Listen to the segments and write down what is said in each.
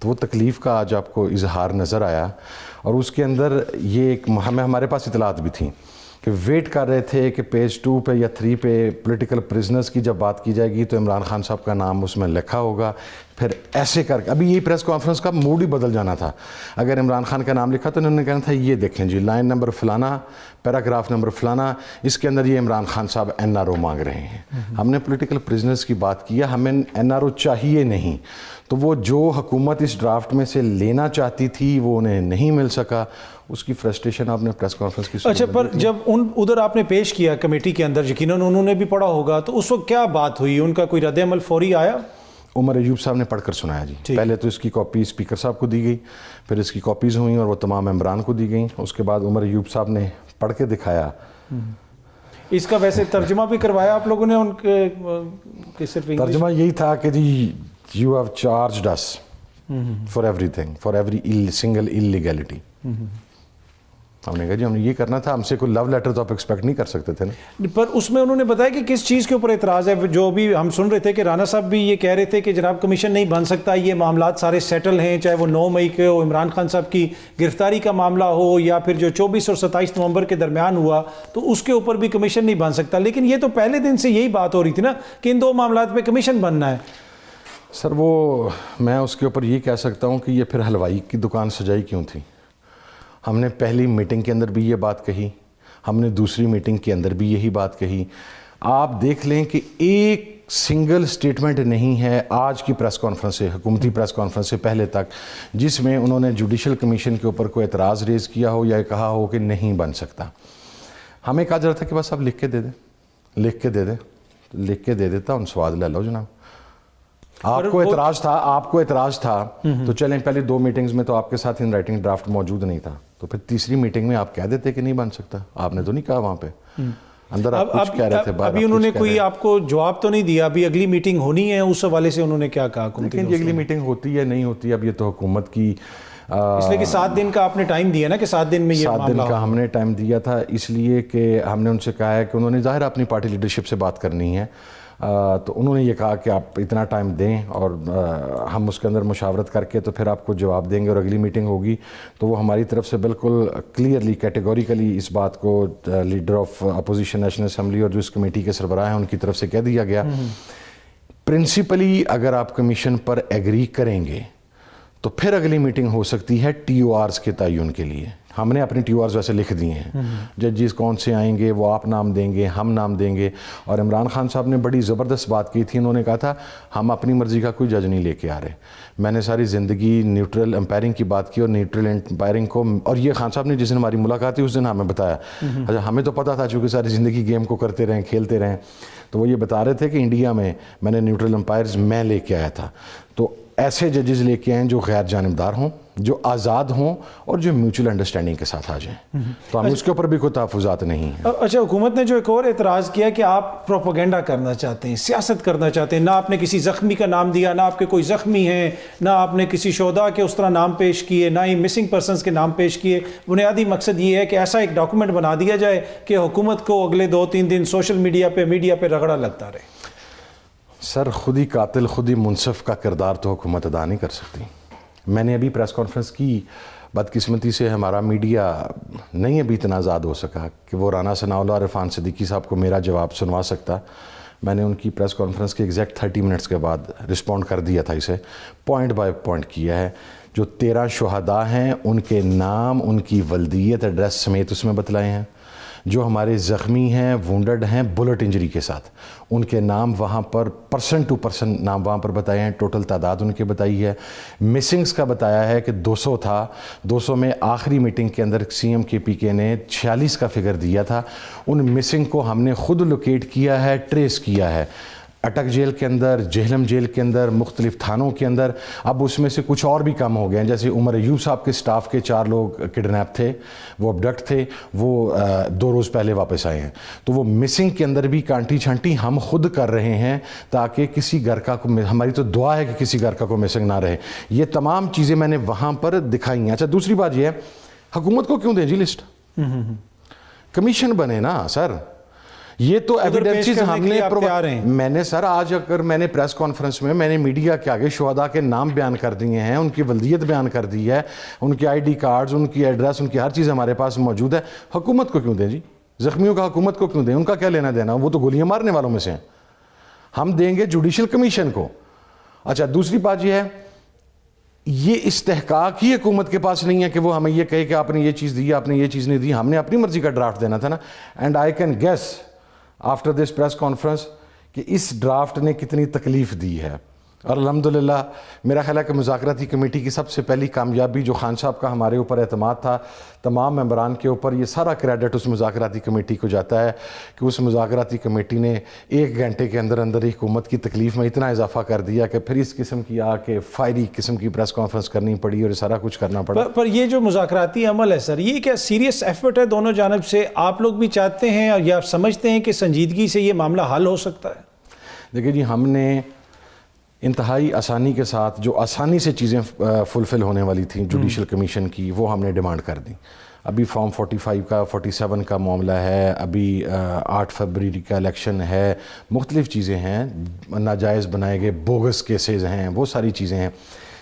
تو وہ تکلیف کا آج آپ کو اظہار نظر آیا. اور اس کے اندر یہ ایک ہمارے پاس اطلاعات بھی تھیں کہ ویٹ کر رہے تھے کہ پیج 2 پہ یا 3 پہ پولیٹیکل پرزنرز کی جب بات کی جائے گی تو عمران خان صاحب کا نام اس میں لکھا ہوگا. پھر ایسے کر کے ابھی یہ پریس کانفرنس کا موڈ ہی بدل جانا تھا. اگر عمران خان کا نام لکھا تو انہوں نے کہنا تھا یہ دیکھیں جی لائن نمبر فلانا، پیراگراف نمبر فلانا، اس کے اندر یہ عمران خان صاحب NRO مانگ رہے ہیں. ہم نے پولیٹیکل پرزنرز کی بات کیا، ہمیں NRO چاہیے نہیں. تو وہ جو حکومت اس ڈرافٹ میں سے لینا چاہتی تھی وہ انہیں نہیں مل سکا. اس کی فرسٹریشن آپ نے پریس کانفرنس کی. اچھا، پر جب ادھر آپ نے پیش کیا کمیٹی کے اندر، یقیناً انہوں نے بھی پڑھا ہوگا، تو اس وقت کیا بات ہوئی؟ ان کا کوئی رد عمل فوری آیا؟ عمر ایوب صاحب نے پڑھ کر سنایا جی. پہلے تو اس کی کاپی اسپیکر صاحب کو دی گئی، پھر اس کی کاپیز ہوئیں اور وہ تمام ممبران کو دی گئیں. اس کے بعد عمر ایوب صاحب نے پڑھ کے دکھایا. اس کا ویسے ترجمہ بھی کروایا آپ لوگوں نے ان کے صرف ترجمہ یہی تھا کہ جی you have charged us for everything, for every single illegality. ہم نے کہا جی ہم نے یہ کرنا تھا، ہم سے کوئی لو لیٹر تو آپ ایکسپیکٹ نہیں کر سکتے تھے نا. پر اس میں انہوں نے بتایا کہ کس چیز کے اوپر اعتراض ہے؟ جو بھی ہم سن رہے تھے کہ رانا صاحب بھی یہ کہہ رہے تھے کہ جناب کمیشن نہیں بن سکتا، یہ معاملات سارے سیٹل ہیں، چاہے وہ 9 مئی کے ہو عمران خان صاحب کی گرفتاری کا معاملہ ہو یا پھر جو 24 اور 27 نومبر کے درمیان ہوا، تو اس کے اوپر بھی کمیشن نہیں بن سکتا. لیکن یہ تو پہلے دن سے یہی بات ہو رہی تھی نا کہ ان 2 معاملات پہ کمیشن بننا ہے. سر وہ میں اس کے اوپر یہ کہہ سکتا ہوں کہ یہ پھر حلوائی کی دکان سجائی کیوں تھی. ہم نے پہلی میٹنگ کے اندر بھی یہ بات کہی، ہم نے دوسری میٹنگ کے اندر بھی یہی بات کہی. آپ دیکھ لیں کہ ایک سنگل سٹیٹمنٹ نہیں ہے آج کی پریس کانفرنس سے، حکومتی پریس کانفرنس سے پہلے تک، جس میں انہوں نے جوڈیشل کمیشن کے اوپر کوئی اعتراض ریز کیا ہو یا کہا ہو کہ نہیں بن سکتا. ہمیں کہا جا رہا تھا کہ بس آپ لکھ کے دے دیں، لکھ کے دے دیں. لکھ کے دے دیتا، ان سواد لے لو جناب. آپ کو اعتراض تھا تو چلیں پہلے 2 میٹنگز میں تو آپ کے ساتھ ان رائٹنگ ڈرافٹ موجود نہیں تھا، تو پھر تیسری میٹنگ میں آپ کہہ دیتے کہ نہیں بن سکتا. آپ نے تو نہیں کہا وہاں پہ، اندر آپ کچھ کہہ رہے تھے. ابھی انہوں نے کوئی آپ کو جواب تو نہیں دیا؟ ابھی اگلی میٹنگ ہونی ہے، اس حوالے سے انہوں نے کیا کہا؟ لیکن اگلی میٹنگ ہوتی ہے نہیں ہوتی، اب یہ تو حکومت کی، اس لیے کہ 7 دن کا آپ نے ٹائم دیا نا کہ 7 دن میں یہ 7 دن کا ہم نے ٹائم دیا تھا، اس لیے کہ ہم نے ان سے کہا ہے کہ انہوں نے ظاہر اپنی پارٹی لیڈرشپ سے بات کرنی ہے، تو انہوں نے یہ کہا کہ آپ اتنا ٹائم دیں اور ہم اس کے اندر مشاورت کر کے تو پھر آپ کو جواب دیں گے. اور اگلی میٹنگ ہوگی تو وہ ہماری طرف سے بالکل کلیئرلی کیٹیگوریکلی اس بات کو leader of opposition national assembly اور جو اس کمیٹی کے سربراہ ہیں ان کی طرف سے کہہ دیا گیا. پرنسپلی اگر آپ کمیشن پر ایگری کریں گے تو پھر اگلی میٹنگ ہو سکتی ہے TORs کے تعین کے لیے. ہم نے اپنے TORs ویسے لکھ دیے ہیں، ججز کون سے آئیں گے وہ آپ نام دیں گے، ہم نام دیں گے. اور عمران خان صاحب نے بڑی زبردست بات کی تھی، انہوں نے کہا تھا ہم اپنی مرضی کا کوئی جج نہیں لے کے آ رہے. میں نے ساری زندگی نیوٹرل امپائرنگ کی بات کی اور نیوٹرل امپائرنگ کو، اور یہ خان صاحب نے جس دن ہماری ملاقات ہوئی اس دن ہمیں بتایا. اچھا ہمیں تو پتہ تھا چونکہ ساری زندگی گیم کو کرتے رہیں کھیلتے رہیں، تو وہ یہ بتا رہے تھے کہ انڈیا میں نے نیوٹرل امپائرز میں لے کے آیا تھا. تو ایسے ججز لے کے آئیں جو غیر جانبدار ہوں، جو آزاد ہوں اور جو میوچل انڈرسٹینڈنگ کے ساتھ آ جائیں. تو ہم اس کے اوپر بھی کوئی تحفظات نہیں ہیں. اچھا، حکومت نے جو ایک اور اعتراض کیا کہ آپ پروپیگنڈا کرنا چاہتے ہیں، سیاست کرنا چاہتے ہیں. نہ آپ نے کسی زخمی کا نام دیا، نہ آپ کے کوئی زخمی ہیں، نہ آپ نے کسی شہداء کے اس طرح نام پیش کیے، نہ ہی مسنگ پرسنز کے نام پیش کیے. بنیادی مقصد یہ ہے کہ ایسا ایک ڈاکومنٹ بنا دیا جائے کہ حکومت کو اگلے 2-3 دن سوشل میڈیا پہ رگڑا لگتا رہے. سر خود ہی قاتل خود ہی منصف کا کردار تو حکومت ادا نہیں کر سکتی. میں نے ابھی پریس کانفرنس کی، بدقسمتی سے ہمارا میڈیا نہیں ابھی اتنا آزاد ہو سکا کہ وہ رانا ثناء اللہ عرفان صدیقی صاحب کو میرا جواب سنوا سکتا. میں نے ان کی پریس کانفرنس کے ایگزیکٹ 30 منٹس کے بعد رسپونڈ کر دیا تھا، اسے پوائنٹ بائی پوائنٹ کیا ہے. جو 13 شہداء ہیں ان کے نام، ان کی ولدیت، ایڈریس سمیت اس میں بتلائے ہیں. جو ہمارے زخمی ہیں، وونڈڈ ہیں بلٹ انجری کے ساتھ، ان کے نام وہاں پر پرسن ٹو پرسن نام وہاں پر بتائے ہیں. ٹوٹل تعداد ان کے بتائی ہے. مسنگز کا بتایا ہے کہ 200 تھا. 200 میں آخری میٹنگ کے اندر CM KPK نے 46 کا فگر دیا تھا. ان مسنگ کو ہم نے خود لوکیٹ کیا ہے، ٹریس کیا ہے. اٹک جیل کے اندر، جہلم جیل کے اندر، مختلف تھانوں کے اندر. اب اس میں سے کچھ اور بھی کم ہو گئے ہیں، جیسے عمر ایوب صاحب کے سٹاف کے 4 لوگ کڈنیپ تھے، وہ ابڈکٹ تھے، وہ 2 روز پہلے واپس آئے ہیں. تو وہ مسنگ کے اندر بھی کانٹی چھانٹی ہم خود کر رہے ہیں تاکہ کسی گھر کا کو، ہماری تو دعا ہے کہ کسی گھر کا کو مسنگ نہ رہے. یہ تمام چیزیں میں نے وہاں پر دکھائی ہیں. اچھا دوسری بات یہ ہے، حکومت کو کیوں دیں جی لسٹ؟ کمیشن بنے نا سر. یہ تو ایویڈنسز ہم نے تیار ہیں. میں نے سر آج اگر میں نے پریس کانفرنس میں نے میڈیا کے آگے شہداء کے نام بیان کر دیے ہیں, ان کی ولدیت بیان کر دی ہے, ان کی آئی ڈی کارڈز, ان کی ایڈریس, ان کی ہر چیز ہمارے پاس موجود ہے. حکومت کو کیوں دیں جی؟ زخمیوں کا حکومت کو کیوں دیں؟ ان کا کیا لینا دینا؟ وہ تو گولیاں مارنے والوں میں سے ہیں. ہم دیں گے جوڈیشل کمیشن کو. اچھا دوسری بات یہ ہے, یہ استحقاق ہی حکومت کے پاس نہیں ہے کہ وہ ہمیں یہ کہے کہ آپ نے یہ چیز دی, آپ نے یہ چیز نہیں دی. ہم نے اپنی مرضی کا ڈرافٹ دینا تھا نا. And I can guess after this press conference کہ اس ڈرافٹ نے کتنی تکلیف دی ہے. اور الحمدللہ میرا خیال ہے کہ مذاکراتی کمیٹی کی سب سے پہلی کامیابی جو خان صاحب کا ہمارے اوپر اعتماد تھا تمام ممبران کے اوپر, یہ سارا کریڈٹ اس مذاکراتی کمیٹی کو جاتا ہے کہ اس مذاکراتی کمیٹی نے 1 گھنٹے کے اندر اندر ہی حکومت کی تکلیف میں اتنا اضافہ کر دیا کہ پھر اس قسم کی آ کے فائری قسم کی پریس کانفرنس کرنی پڑی اور سارا کچھ کرنا پڑا. پر یہ جو مذاکراتی عمل ہے سر, یہ کیا سیریس ایفرٹ ہے دونوں جانب سے؟ آپ لوگ بھی چاہتے ہیں یا سمجھتے ہیں کہ سنجیدگی سے یہ معاملہ حل ہو سکتا ہے؟ دیکھیں جی, ہم نے انتہائی آسانی کے ساتھ جو آسانی سے چیزیں فلفل ہونے والی تھیں جوڈیشل کمیشن کی, وہ ہم نے ڈیمانڈ کر دی. ابھی فارم 45 کا 47 کا معاملہ ہے, ابھی 8 فروری کا الیکشن ہے, مختلف چیزیں ہیں, ناجائز بنائے گئے بوگس کیسز ہیں, وہ ساری چیزیں ہیں.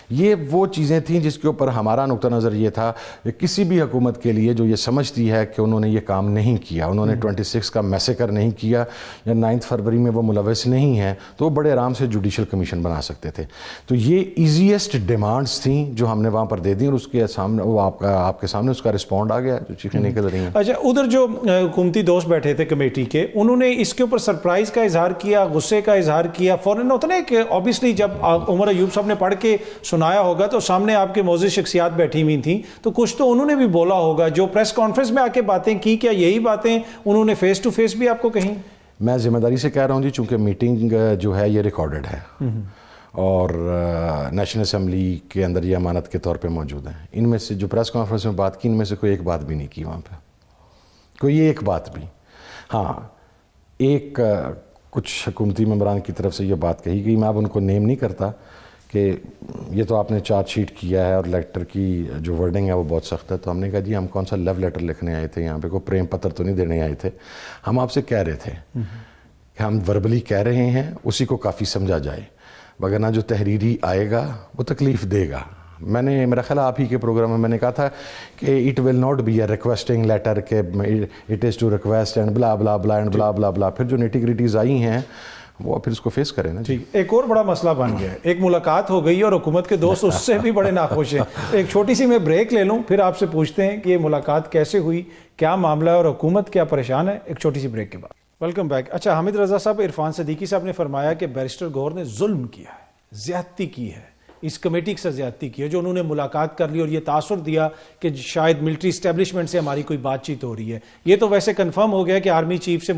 یہ وہ چیزیں تھیں جس کے اوپر ہمارا نقطہ نظر یہ تھا کہ کسی بھی حکومت کے لیے جو یہ سمجھتی ہے کہ انہوں نے یہ کام نہیں کیا, انہوں نے 26 کا میسیکر نہیں کیا یا 9 فروری میں وہ ملوث نہیں ہیں, تو وہ بڑے آرام سے جوڈیشل کمیشن بنا سکتے تھے. تو یہ ایزیسٹ ڈیمانڈز تھیں جو ہم نے وہاں پر دے دیں, اور اس کے سامنے وہ آپ کے سامنے اس کا رسپونڈ آ گیا جو چیخیں نکل رہی ہیں. اچھا, ادھر جو حکومتی دوست بیٹھے تھے کمیٹی کے, انہوں نے اس کے اوپر سرپرائز کا اظہار کیا, غصے کا اظہار کیا فوراً؟ ہوتا نا کہ اوبیسلی جب عمر ایوب صاحب نے پڑھ کے سنایا ہوگا تو سامنے آپ کے معزز شخصیات بیٹھی ہوئی تھیں, تو کچھ تو انہوں نے بھی بولا ہوگا. جو پریس کانفرنس میں آ کے باتیں کی, کیا یہی باتیں انہوں نے فیس ٹو فیس بھی آپ کو کہیں؟ میں ذمہ داری سے کہہ رہا ہوں جی, چونکہ میٹنگ جو ہے یہ ریکارڈڈ ہے اور نیشنل اسمبلی کے اندر یہ امانت کے طور پہ موجود ہیں. ان میں سے جو پریس کانفرنس میں بات کی, ان میں سے کوئی ایک بات بھی نہیں کی وہاں پہ, کوئی ایک بات بھی. ہاں, ایک کچھ حکومتی ممبران کی طرف سے یہ بات کہی گئی, میں اب ان کو نیم نہیں کرتا, کہ یہ تو آپ نے چارج شیٹ کیا ہے اور لیٹر کی جو ورڈنگ ہے وہ بہت سخت ہے. تو ہم نے کہا جی ہم کون سا لو لیٹر لکھنے آئے تھے یہاں پہ, کوئی پریم پتر تو نہیں دینے آئے تھے. ہم آپ سے کہہ رہے تھے کہ ہم وربلی کہہ رہے ہیں, اسی کو کافی سمجھا جائے, وگرنہ جو تحریری آئے گا وہ تکلیف دے گا. میں نے میرا خیال آپ ہی کے پروگرام میں نے کہا تھا کہ it will not be a requesting letter, کہ it is to request and blah blah بلا اینڈ بلا بلا بلا. پھر جو نیٹی گریٹیز آئی ہیں وہ پھر اس کو فیس کریں نا. ٹھیک, ایک اور بڑا مسئلہ بن گیا ہے, ایک ملاقات ہو گئی اور حکومت کے دوست اس سے بھی بڑے ناخوش ہیں. ایک چھوٹی سی میں بریک لے لوں, پھر آپ سے پوچھتے ہیں کہ یہ ملاقات کیسے ہوئی, کیا معاملہ ہے اور حکومت کیا پریشان ہے. ایک چھوٹی سی بریک کے بعد ویلکم بیک. اچھا, حامد رضا صاحب, عرفان صدیقی صاحب نے فرمایا کہ بیرسٹر گوہر نے ظلم کیا ہے, زیادتی کی ہے, اس کمیٹی کے ساتھ زیادتی کی ہے, جو انہوں نے ملاقات کر لی اور یہ تاثر دیا کہ شاید ملٹری اسٹیبلشمنٹ سے ہماری کوئی بات چیت ہو رہی ہے. یہ تو ویسے کنفرم ہو گیا کہ آرمی چیف سے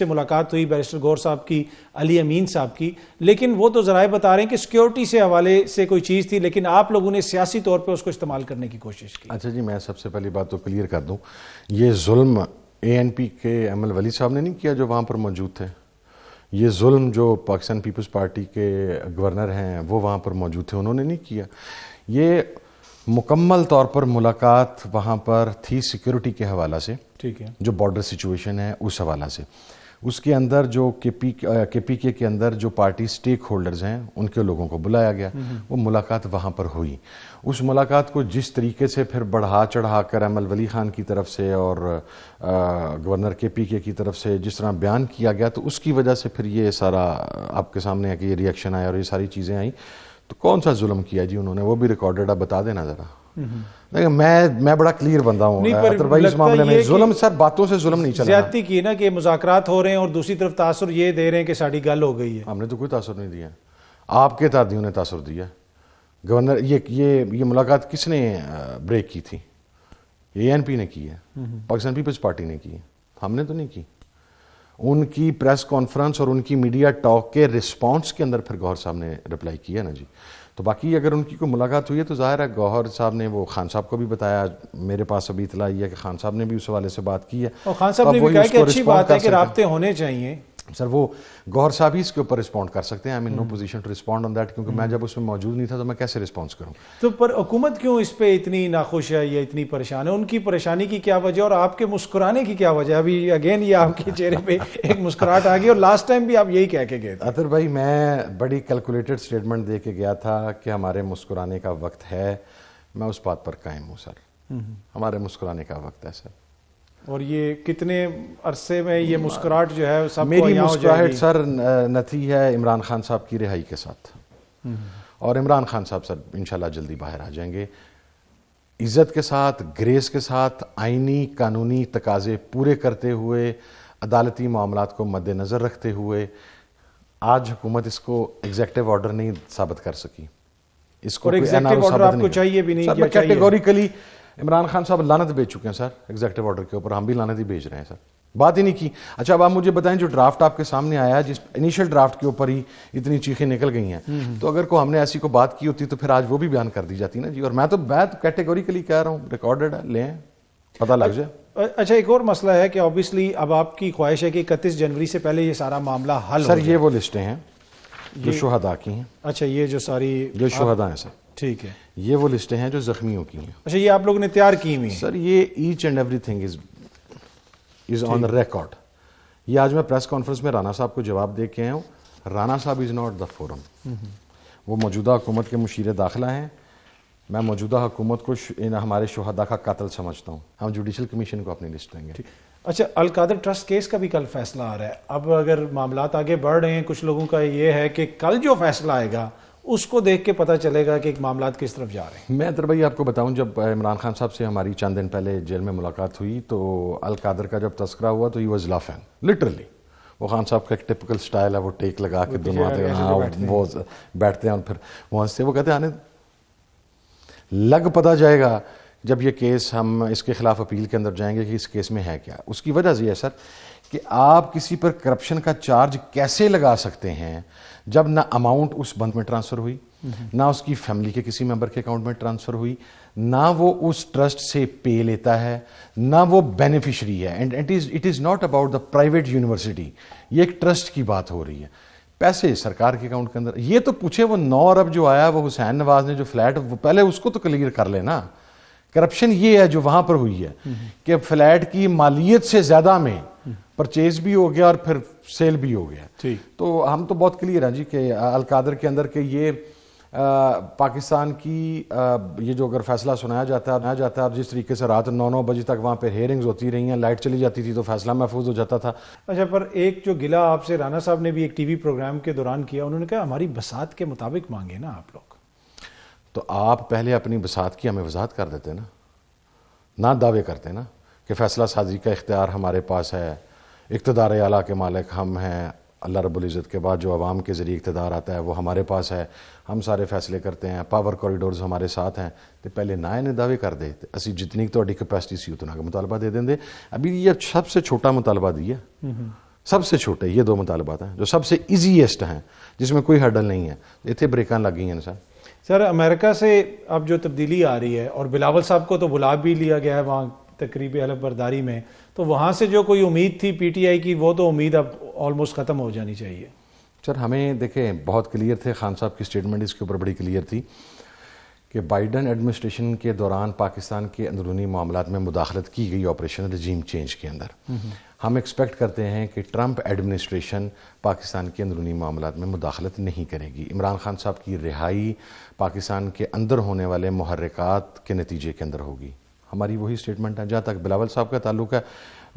ملاقات ہوئی بیرسٹر گوہر صاحب کی, علی امین صاحب کی, لیکن وہ تو ذرائع بتا رہے ہیں کہ سیکیورٹی سے حوالے سے کوئی چیز تھی, لیکن آپ لوگوں نے سیاسی طور پہ اس کو استعمال کرنے کی کوشش کی. اچھا جی, میں سب سے پہلی بات تو کلیئر کر دوں, یہ ظلم اے این پی کے ایم ایل ولی صاحب نے نہیں کیا جو وہاں پر موجود تھے. یہ ظلم جو پاکستان پیپلز پارٹی کے گورنر ہیں وہ وہاں پر موجود تھے, انہوں نے نہیں کیا. یہ مکمل طور پر ملاقات وہاں پر تھی سیکیورٹی کے حوالہ سے, ٹھیک ہے, جو بارڈر سچویشن ہے اس حوالہ سے. اس کے اندر جو کے پی کے اندر جو پارٹی سٹیک ہولڈرز ہیں ان کے لوگوں کو بلایا گیا, وہ ملاقات وہاں پر ہوئی. اس ملاقات کو جس طریقے سے پھر بڑھا چڑھا کر ایم ایل ولی خان کی طرف سے اور گورنر کے پی کی طرف سے جس طرح بیان کیا گیا, تو اس کی وجہ سے پھر یہ سارا آپ کے سامنے ہے کہ یہ ریئیکشن آیا اور یہ ساری چیزیں آئیں. تو کون سا ظلم کیا جی انہوں نے, وہ بھی ریکارڈڈ, آپ بتا دینا ذرا. میں بڑا کلیئر بندہ ہوں, اس معاملے میں ظلم سر باتوں سے ظلم نہیں چلا. زیادتی کی نا کہ مذاکرات ہو رہے ہیں اور دوسری طرف تاثر یہ دے رہے ہیں کہ ساڑی گل ہو گئی ہے. ہم نے تو کوئی تاثر نہیں دیا, آپ کے تادیوں نے تاثر دیا. گورنر یہ ملاقات کس نے بریک کی تھی؟ اے این پی نے کی ہے, پاکستان پیپلز پارٹی نے کی ہے, ہم نے تو نہیں کی. ان کی پریس کانفرنس اور ان کی میڈیا ٹاک کے رسپانس کے اندر پھر گوہر صاحب نے رپلائی کیا نا جی. تو باقی اگر ان کی کوئی ملاقات ہوئی ہے تو ظاہر ہے گوہر صاحب نے وہ خان صاحب کو بھی بتایا, میرے پاس ابھی اطلاع یہ ہے کہ خان صاحب نے بھی اس حوالے سے بات کی ہے, اور خان صاحب نے بھی کہا کہ اچھی بات ہے کہ رابطے ہونے چاہیے. سر وہ گوہر صاحب ہی اس کے اوپر رسپونڈ کر سکتے ہیں. I am in no position to respond on that, کیونکہ میں جب اس میں موجود نہیں تھا تو میں کیسے رسپانس کروں. تو پر حکومت کیوں اس پہ اتنی ناخوش ہے یا اتنی پریشان ہے؟ ان کی پریشانی کی کیا وجہ اور آپ کے مسکرانے کی کیا وجہ؟ ابھی اگین یہ آپ کے چہرے پہ ایک مسکراہٹ آ گئی اور لاسٹ ٹائم بھی آپ یہی کہہ کے گئے تھے. اطہر بھائی میں بڑی کیلکولیٹڈ سٹیٹمنٹ دے کے گیا تھا کہ ہمارے مسکرانے کا وقت ہے. میں اس بات پر قائم ہوں سر, ہمارے مسکرانے کا وقت ہے سر. اور یہ کتنے عرصے میں یہ مسکراہٹ جو ہے سب کو میری یہاں ہو جائے مسکراہٹ گی؟ سر نتھی ہے عمران خان صاحب کی رہائی کے ساتھ, اور عمران خان صاحب سر انشاءاللہ جلدی باہر آ جائیں گے عزت کے ساتھ, گریس کے ساتھ, آئینی قانونی تقاضے پورے کرتے ہوئے, عدالتی معاملات کو مد نظر رکھتے ہوئے. آج حکومت اس کو ایگزیکٹو آرڈر نہیں ثابت کر سکی, اس کو اور ایگزیکٹو آرڈر آپ کو چاہیے بھی نہیں, کیا چاہیے؟ کیٹیگوریکلی عمران خان صاحب لعنت بھیج چکے ہیں سر ایگزیکٹو آرڈر کے اوپر, ہم بھی لعنت ہی بھیج رہے ہیں سر, بات ہی نہیں کی. اچھا اب آپ مجھے بتائیں جو ڈرافٹ آپ کے سامنے آیا, جس انیشل ڈرافٹ کے اوپر ہی اتنی چیخیں نکل گئی ہیں, تو اگر کو ہم نے ایسی کو بات کی ہوتی تو پھر آج وہ بھی بیان کر دی جاتی نا جی. اور میں تو کیٹیگوریکلی کہہ رہا ہوں, ریکارڈڈ ہے, لیں پتہ لگ جائے. اچھا ایک اور مسئلہ ہے کہ اوبیسلی اب آپ کی خواہش ہے کہ 31 جنوری سے پہلے یہ سارا معاملہ حل ہو سر. جائے. یہ وہ لسٹیں ہیں جو شہداء کی ہیں. اچھا یہ جو ساری جو شہداء ہیں سر, ٹھیک ہے. یہ وہ لسٹیں ہیں جو زخمیوں کی ہیں. اچھا یہ آپ لوگوں نے تیار کی ہوئی ہیں؟ سر یہ H and every thing is on record. یہ آج میں پریس کانفرنس میں رانا صاحب کو جواب دے کے آیا ہوں. رانا صاحب از ناٹ دا فورم. وہ موجودہ حکومت کے مشیر داخلہ ہیں. میں موجودہ حکومت کو ہمارے شہداء کا قاتل سمجھتا ہوں. ہم جوڈیشل کمیشن کو اپنی لسٹ دیں گے. اچھا القادر ٹرسٹ کیس کا بھی کل فیصلہ آ رہا ہے. اب اگر معاملات آگے بڑھ رہے ہیں, کچھ لوگوں کا یہ ہے کہ کل جو فیصلہ آئے گا اس کو دیکھ کے پتہ چلے گا کہ معاملات کس طرف جا رہے ہیں. میں اطہر بھائی آپ کو بتاؤں, جب عمران خان صاحب سے ہماری چند دن پہلے جیل میں ملاقات ہوئی تو القادر کا جب تذکرہ ہوا تو ہی واز لافنگ لٹرلی. وہ خان صاحب کا ایک ٹپکل سٹائل ہے, وہ ٹیک لگا کے دونوں ہاتھ وہ بیٹھتے ہیں اور پھر وہاں سے وہ کہتے ہیں آنے لگ پتہ جائے گا جب یہ کیس ہم اس کے خلاف اپیل کے اندر جائیں گے کہ اس کیس میں ہے کیا. اس کی وجہ یہ ہے سر کہ آپ کسی پر کرپشن کا چارج کیسے لگا سکتے ہیں جب نہ اماؤنٹ اس بند میں ٹرانسفر ہوئی, نہ اس کی فیملی کے کسی ممبر کے اکاؤنٹ میں ٹرانسفر ہوئی, نہ وہ اس ٹرسٹ سے پے لیتا ہے, نہ وہ بینیفیشری ہے. And it is not about the private university, یہ ایک ٹرسٹ کی بات ہو رہی ہے. پیسے سرکار کے اکاؤنٹ کے اندر. یہ تو پوچھے وہ 9 ارب جو آیا وہ حسین نواز نے جو فلیٹ, وہ پہلے اس کو تو کلیئر کر لینا. کرپشن یہ ہے جو وہاں پر ہوئی ہے کہ فلیٹ کی مالیت سے زیادہ میں پرچیز بھی ہو گیا اور پھر سیل بھی ہو گیا. تو ہم تو بہت کلیئر ہیں جی کہ القادر کے اندر کہ یہ پاکستان کی یہ جو اگر فیصلہ سنایا جاتا ہے اور جس طریقے سے رات 9 بجے تک وہاں پہ ہیئرنگز ہوتی رہی ہیں, لائٹ چلی جاتی تھی تو فیصلہ محفوظ ہو جاتا تھا. اچھا پر ایک جو گلہ آپ سے رانا صاحب نے بھی ایک ٹی وی پروگرام کے دوران کیا, انہوں نے کہا ہماری بساط کے مطابق مانگے نا آپ لوگ. تو آپ پہلے اپنی بساط کی ہمیں وضاحت کر دیتے نا, نہ دعوے کرتے نا کہ فیصلہ سازی کا اختیار ہمارے پاس ہے, اقتدار اعلیٰ کے مالک ہم ہیں, اللہ رب العزت کے بعد جو عوام کے ذریعے اقتدار آتا ہے وہ ہمارے پاس ہے, ہم سارے فیصلے کرتے ہیں, پاور کوریڈورز ہمارے ساتھ ہیں. تو پہلے نہ انہیں دعوے کر دے اسی جتنی تہاڈی کیپیسٹی سی اتنا کا مطالبہ دے دیں. ابھی یہ سب سے چھوٹا مطالبہ دیا, سب سے چھوٹے یہ 2 مطالبات ہیں جو سب سے ایزیسٹ ہیں, جس میں کوئی ہرڈل نہیں ہے. اتنے بریکاں لگ گئی ہیں سر. سر امریکہ سے اب جو تبدیلی آ رہی ہے اور بلاول صاحب کو تو بلا بھی لیا گیا ہے وہاں تقریب حلف برداری میں, تو وہاں سے جو کوئی امید تھی پی ٹی آئی کی وہ تو امید اب آلموسٹ ختم ہو جانی چاہیے. سر ہمیں دیکھیں بہت کلیئر تھے, خان صاحب کی سٹیٹمنٹ اس کے اوپر بڑی کلیئر تھی کہ بائیڈن ایڈمنسٹریشن کے دوران پاکستان کے اندرونی معاملات میں مداخلت کی گئی آپریشن رجیم چینج کے اندر. ہم ایکسپیکٹ کرتے ہیں کہ ٹرمپ ایڈمنسٹریشن پاکستان کے اندرونی معاملات میں مداخلت نہیں کرے گی. عمران خان صاحب کی رہائی پاکستان کے اندر ہونے والے محرکات کے نتیجے کے اندر ہوگی. ہماری وہی سٹیٹمنٹ ہے. جہاں تک بلاول صاحب کا تعلق ہے,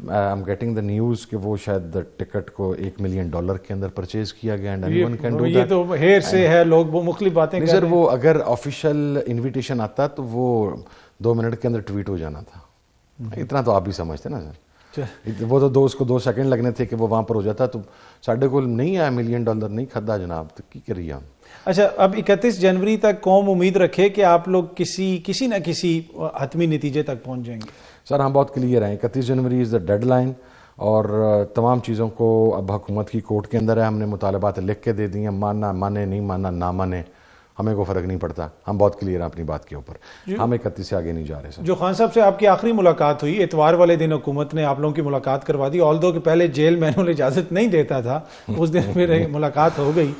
I am getting the news کہ وہ شاید ٹکٹ کو $1 ملین کے اندر پرچیز کیا گیا. یہ تو ہیر سے ہے, لوگ وہ مختلف باتیں کر رہے ہیں. سر وہ اگر آفیشیل انویٹیشن آتا تو وہ 2 منٹ کے اندر ٹویٹ ہو جانا تھا. اتنا تو آپ بھی سمجھتے نا سر. وہ تو اس کو 2 سیکنڈ لگنے تھے کہ وہ وہاں پر ہو جاتا. تو ساڈے کو نہیں آیا $1 ملین نہیں کھدا جناب, تو کی کریے ہم. اچھا اب 31 جنوری تک قوم امید رکھے کہ آپ لوگ کسی نہ کسی حتمی نتیجے تک پہنچ جائیں گے. سر ہم بہت کلیئر ہیں, 31 جنوری از دا ڈیڈ لائن, اور تمام چیزوں کو اب حکومت کی کورٹ کے اندر ہے. ہم نے مطالبات لکھ کے دے دی ہیں, ماننا مانے, نہیں ماننا نہ مانے, ہمیں کو فرق نہیں پڑتا, ہم بہت کلیئر ہیں اپنی بات کے اوپر, ہم 31 سے آگے نہیں جا رہے سر. جو خان صاحب سے آپ کی آخری ملاقات ہوئی اتوار والے دن حکومت نے آپ لوگوں کی ملاقات کروا دی, آلدو کہ پہلے جیل مینول اجازت نہیں دیتا تھا, اس دن پھر ملاقات ہو گئی.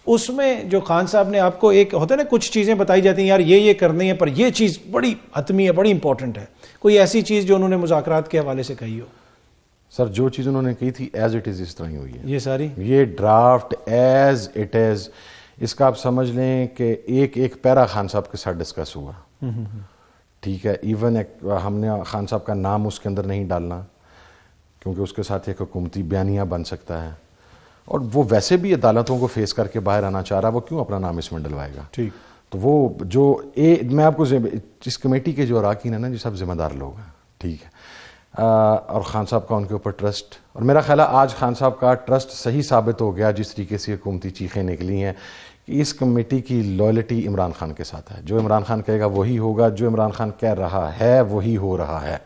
اس میں جو خان صاحب نے آپ کو ایک ہوتا ہے نا کچھ چیزیں بتائی جاتی ہیں یار یہ کرنی ہے پر یہ چیز بڑی حتمی ہے, بڑی امپورٹنٹ ہے, کوئی ایسی چیز جو انہوں نے مذاکرات کے حوالے سے کہی ہو؟ سر جو چیز انہوں نے کہی تھی ایز اٹ از اس طرح ہی ہوئی ہے. یہ ساری یہ ڈرافٹ ایز اٹ از, اس کا آپ سمجھ لیں کہ ایک پیرا خان صاحب کے ساتھ ڈسکس ہوا, ٹھیک ہے. ایون ہم نے خان صاحب کا نام اس کے اندر نہیں ڈالنا کیونکہ اس کے ساتھ ایک حکومتی بیانیہ بن سکتا ہے, اور وہ ویسے بھی عدالتوں کو فیس کر کے باہر آنا چاہ رہا, وہ کیوں اپنا نام اس میں ڈلوائے گا. ٹھیک, تو وہ جو میں آپ کو اس کمیٹی کے جو اراکین ہیں نا جی سب ذمہ دار لوگ ہیں, ٹھیک ہے, اور خان صاحب کا ان کے اوپر ٹرسٹ, اور میرا خیال ہے آج خان صاحب کا ٹرسٹ صحیح ثابت ہو گیا جس طریقے سے حکومتی چیخیں نکلی ہیں کہ اس کمیٹی کی لائلٹی عمران خان کے ساتھ ہے. جو عمران خان کہے گا وہی ہوگا, جو عمران خان کہہ رہا ہے وہی ہو رہا ہے.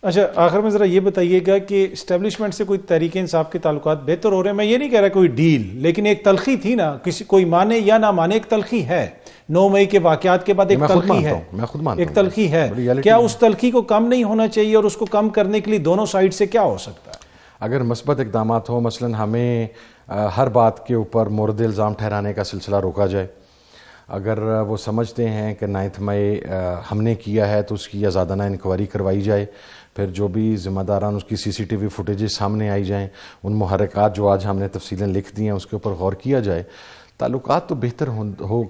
اچھا آخر میں ذرا یہ بتائیے گا کہ اسٹیبلشمنٹ سے کوئی تحریک انصاف کے تعلقات بہتر ہو رہے ہیں؟ میں یہ نہیں کہہ رہا کوئی ڈیل, لیکن ایک تلخی تھی نا, کوئی مانے یا نہ مانے ایک تلخی ہے. 9 مئی کے واقعات کے بعد ایک تلخی ہے, میں خود مانتا ہوں, ایک تلخی ہے. کیا اس تلخی کو کم نہیں ہونا چاہیے, اور اس کو کم کرنے کے لیے دونوں سائڈ سے کیا ہو سکتا ہے؟ اگر مثبت اقدامات ہوں, مثلا ہمیں ہر بات کے اوپر مورد الزام ٹھہرانے کا سلسلہ روکا جائے, اگر وہ سمجھتے ہیں کہ 9 مئی ہم نے کیا ہے تو اس کی آزادانہ انکوائری کروائی جائے, پھر جو بھی ذمہ داران اس کی CCTV فوٹیجز سامنے آئی جائیں, ان محرکات جو آج ہم نے تفصیلیں لکھ دی ہیں اس کے اوپر غور کیا جائے. تعلقات تو بہتر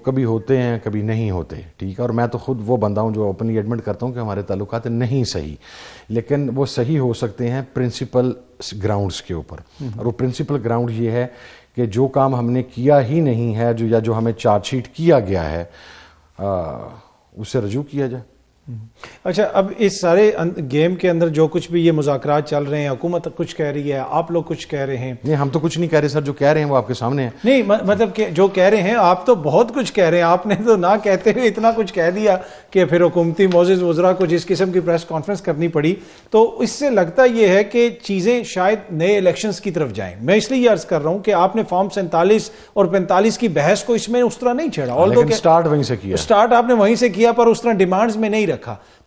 کبھی ہوتے ہیں کبھی نہیں ہوتے, ٹھیک ہے, اور میں تو خود وہ بندہ ہوں جو اوپنلی ایڈمٹ کرتا ہوں کہ ہمارے تعلقات نہیں صحیح, لیکن وہ صحیح ہو سکتے ہیں پرنسپل گراؤنڈز کے اوپر. اور وہ پرنسپل گراؤنڈ یہ ہے کہ جو کام ہم نے کیا ہی نہیں ہے جو ہمیں چارج شیٹ کیا گیا ہے اسے رجوع کیا جائے. اچھا, اب اس سارے گیم کے اندر جو کچھ بھی یہ مذاکرات چل رہے ہیں, حکومت کچھ کہہ رہی ہے, آپ لوگ کچھ کہہ رہے ہیں. نہیں, ہم تو کچھ نہیں کہہ رہے سر, جو کہہ رہے ہیں وہ آپ کے سامنے ہیں. نہیں مطلب کہ جو کہہ رہے ہیں آپ تو بہت کچھ کہہ رہے ہیں, آپ نے تو نہ کہتے ہوئے اتنا کچھ کہہ دیا کہ پھر حکومتی معزز وزراء کو جس قسم کی پریس کانفرنس کرنی پڑی. تو اس سے لگتا یہ ہے کہ چیزیں شاید نئے الیکشنز کی طرف جائیں. میں اس لیے یہ عرض کر رہا ہوں کہ آپ نے فارم 47 اور 45 کی بحث کو اس میں اس طرح نہیں چھیڑا, لیکن سٹارٹ وہیں سے کیا, سٹارٹ آپ نے وہیں سے کیا, پر اس طرح ڈیمانڈز میں نہیں رکھا.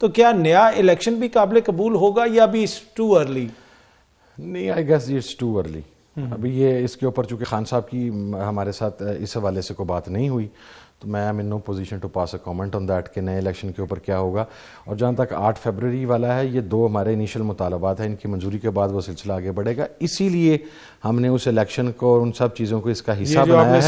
تو کیا نیا الیکشن بھی قابل قبول ہوگا یا بھی it's too early؟ نہیں, I guess it's too early. ابھی یہ اس کے اوپر چونکہ خان صاحب کی ہمارے ساتھ اس حوالے سے کوئی بات نہیں ہوئی, تو میں am in no position to pass a comment on that کہ نئے الیکشن کے اوپر کیا ہوگا. اور جہاں تک 8 فروری والا ہے, یہ 2 ہمارے انیشل مطالبات ہیں, ان کی منظوری کے بعد وہ سلسلہ آگے بڑھے گا. اسی لیے ہم نے اس الیکشن کو اور ان سب چیزوں کو اس کا حصہ بنایا ہے.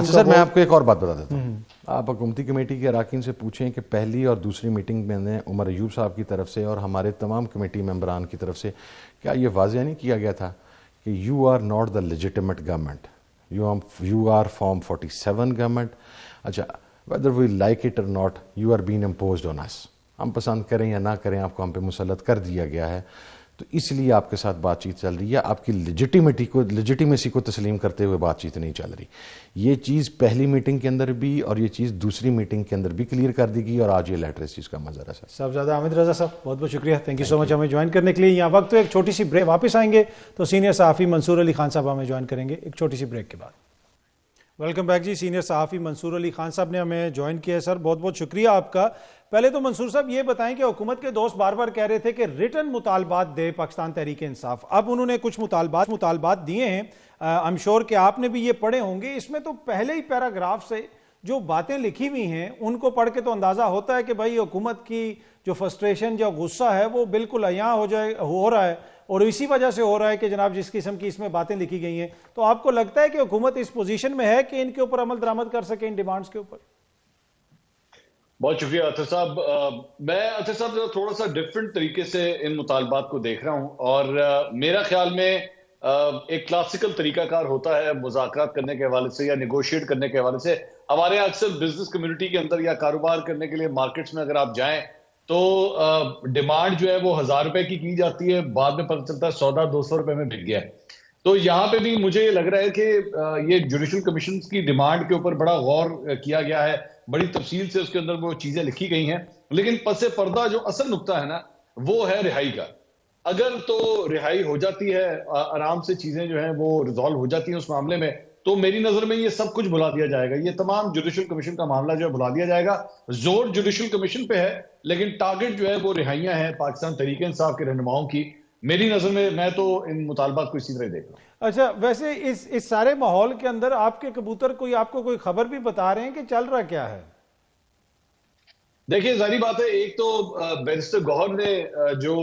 سر میں آپ کو ایک اور بات بتا دیتا ہوں, آپ حکومتی کمیٹی کے اراکین سے پوچھیں کہ پہلی اور دوسری میٹنگ میں نے عمر ایوب صاحب کی طرف سے اور ہمارے تمام کمیٹی ممبران کی طرف سے کیا یہ واضح نہیں کیا گیا تھا کہ you are not the legitimate government, you are form 47 government. اچھا, whether we like it or not, you are being imposed on us. ہم پسند کریں یا نہ کریں آپ کو ہم پہ مسلط کر دیا گیا ہے, تو اس لیے آپ کے ساتھ بات چیت چل رہی ہے. آپ کی لیجیٹیمیسی کو تسلیم کرتے ہوئے بات چیت نہیں چل رہی. یہ چیز پہلی میٹنگ کے اندر بھی اور یہ چیز دوسری میٹنگ کے اندر بھی کلیئر کر دی گئی, اور آج یہ لیٹر اس چیز کا منظر ہے. سر صاحبزادہ حامد رضا صاحب بہت بہت شکریہ, تھینک یو سو مچ ہمیں جوائن کرنے کے لیے. یہاں وقت تو ایک چھوٹی سی بریک, واپس آئیں گے تو سینئر صحافی منصور علی خان صاحب ہمیں جوائن کریں گے ایک چھوٹی سی بریک کے بعد. ویلکم بیک جی. سینئر صحافی منصور علی خان صاحب نے ہمیں جوائن کیا ہے. سر بہت بہت شکریہ آپ کا. پہلے تو منصور صاحب یہ بتائیں کہ حکومت کے دوست بار بار کہہ رہے تھے کہ ریٹن مطالبات دے پاکستان تحریک انصاف. اب انہوں نے کچھ مطالبات دیے ہیں, I'm sure کہ آپ نے بھی یہ پڑھے ہوں گے. اس میں تو پہلے ہی پیراگراف سے جو باتیں لکھی ہوئی ہیں ان کو پڑھ کے تو اندازہ ہوتا ہے کہ بھائی حکومت کی جو فرسٹریشن جو غصہ ہے وہ بالکل عیاں ہو رہا ہے, اور اسی وجہ سے ہو رہا ہے کہ جناب جس قسم کی اس میں باتیں لکھی گئی ہیں. تو آپ کو لگتا ہے کہ حکومت اس پوزیشن میں ہے کہ ان کے اوپر عمل درآمد کر سکے, ان ڈیمانڈز کے اوپر؟ بہت شکریہ اطہر صاحب. میں اطہر صاحب تھوڑا سا ڈیفرنٹ طریقے سے ان مطالبات کو دیکھ رہا ہوں, اور میرا خیال میں ایک کلاسیکل طریقہ کار ہوتا ہے مذاکرات کرنے کے حوالے سے یا نیگوشیٹ کرنے کے حوالے سے. ہمارے اکثر بزنس کمیونٹی کے اندر یا کاروبار کرنے کے لیے مارکیٹس میں اگر آپ جائیں تو ڈیمانڈ جو ہے وہ 1000 روپے کی جاتی ہے, بعد میں پتہ چلتا ہے سودا 200 روپے میں بک گیا ہے. تو یہاں پہ بھی مجھے یہ لگ رہا ہے کہ یہ جوڈیشل کمیشنز کی ڈیمانڈ کے اوپر بڑا غور کیا گیا ہے, بڑی تفصیل سے اس کے اندر وہ چیزیں لکھی گئی ہیں, لیکن پس پردہ جو اصل نقطہ ہے نا وہ ہے رہائی کا. اگر تو رہائی ہو جاتی ہے, آرام سے چیزیں جو ہیں وہ ریزالو ہو جاتی ہیں اس معاملے میں, تو میری نظر میں یہ سب کچھ بلا دیا جائے گا. یہ تمام جوڈیشل کمیشن کا معاملہ جو ہے بلا دیا جائے گا. زور جوڈیشل کمیشن پہ ہے لیکن ٹارگٹ جو ہے وہ رہائیاں ہیں پاکستان تحریک انصاف کے رہنماؤں کی. میری نظر میں تو ان مطالبات کو اسی طرح دیکھ رہا ہوں. اچھا، ویسے اس سارے ماحول کے اندر آپ کے کبوتر آپ کو کوئی خبر بھی بتا رہے ہیں کہ چل رہا کیا ہے؟ دیکھیں ظاہری بات ہے، ایک تو بیرسٹر گوہر نے جو